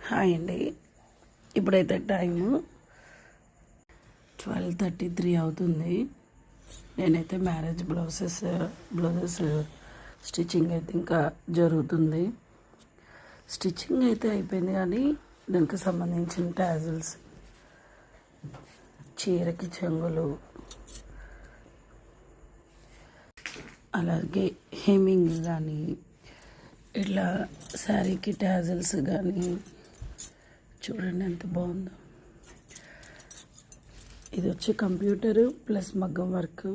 Hi అండి. ఇప్పుడైతే time 12:33 అవుతుంది. నేనైతే మ్యారేజ్ బ్లౌజెస్ స్టిచ్చింగ్ అయితే ఇంకా జరుగుతుంది. స్టిచ్చింగ్ అయితే అయిపోయింది, కానీ దానికి సంబంధించిన టాజిల్స్, చీరకి చెంగులు, అలాగే హెమ్మింగ్ కానీ, ఇట్లా శారీకి టాజిల్స్ కానీ చూడండి ఎంత బాగుందో. ఇది వచ్చి కంప్యూటరు ప్లస్ మగ్గం వర్క్.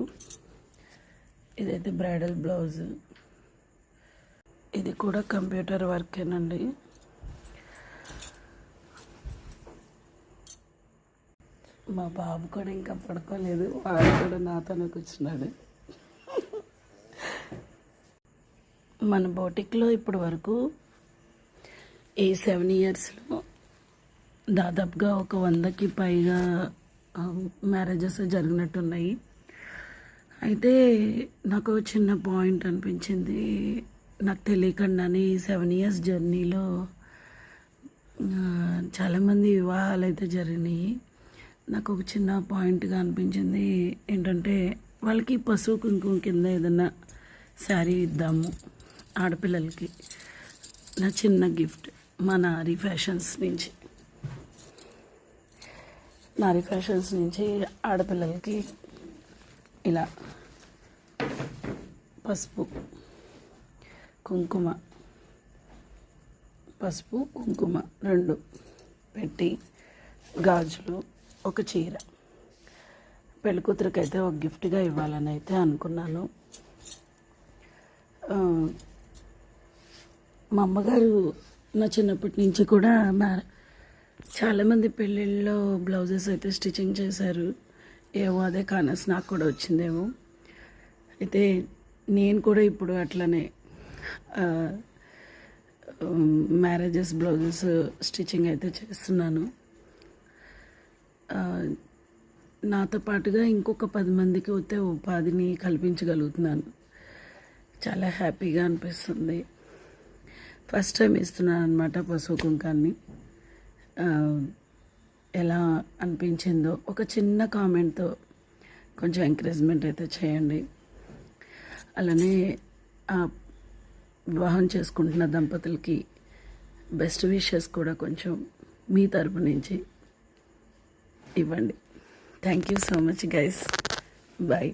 ఇదైతే బ్రైడల్ బ్లౌజ్, ఇది కూడా కంప్యూటర్ వర్కేనండి. మా బాబు కూడా ఇంకా పడుకోలేదు, వాడు కూడా నాతోనే కూర్చున్నాడు. మన బోటిక్లో ఇప్పటి వరకు ఈ 7 ఇయర్స్లో దాదాపుగా ఒక 100కి పైగా మ్యారేజెస్ జరిగినట్టున్నాయి. అయితే నాకు చిన్న పాయింట్ అనిపించింది. నాకు తెలియకుండానే 7 ఇయర్స్ జర్నీలో చాలామంది వివాహాలు అయితే జరిగినాయి. నాకు ఒక చిన్న పాయింట్గా అనిపించింది ఏంటంటే, వాళ్ళకి పసుపు కుంకుమ కింద ఏదన్నా శారీ ఇద్దాము ఆడపిల్లలకి. నా చిన్న గిఫ్ట్ మా నారీ ఫ్యాషన్స్ నుంచి ఆడపిల్లలకి ఇలా పసుపు కుంకుమ 2 పెట్టి, గాజులు, ఒక చీర పెళ్ళికూతురికి అయితే ఒక గిఫ్ట్గా ఇవ్వాలని అయితే అనుకున్నాను. మా అమ్మగారు నా చిన్నప్పటి నుంచి కూడా చాలామంది పెళ్ళిళ్ళలో బ్లౌజెస్ అయితే స్టిచ్చింగ్ చేశారు. ఏవో అదే కానస్ నాకు కూడా వచ్చిందేమో. అయితే నేను కూడా ఇప్పుడు అట్లనే మ్యారేజెస్ బ్లౌజెస్ స్టిచ్చింగ్ అయితే చేస్తున్నాను. నాతో పాటుగా ఇంకొక 10 మందికి అయితే ఉపాధిని కల్పించగలుగుతున్నాను. చాలా హ్యాపీగా అనిపిస్తుంది. ఫస్ట్ టైం ఇస్తున్నాను అనమాట పసుపు కుంకాన్ని. ఎలా అనిపించిందో ఒక చిన్న కామెంట్తో కొంచెం ఎంకరేజ్మెంట్ అయితే చేయండి. అలానే వివాహం చేసుకుంటున్న దంపతులకి బెస్ట్ విషెస్ కూడా కొంచెం మీ తరపు నుంచి ఇవ్వండి. Thank you so much guys. Bye.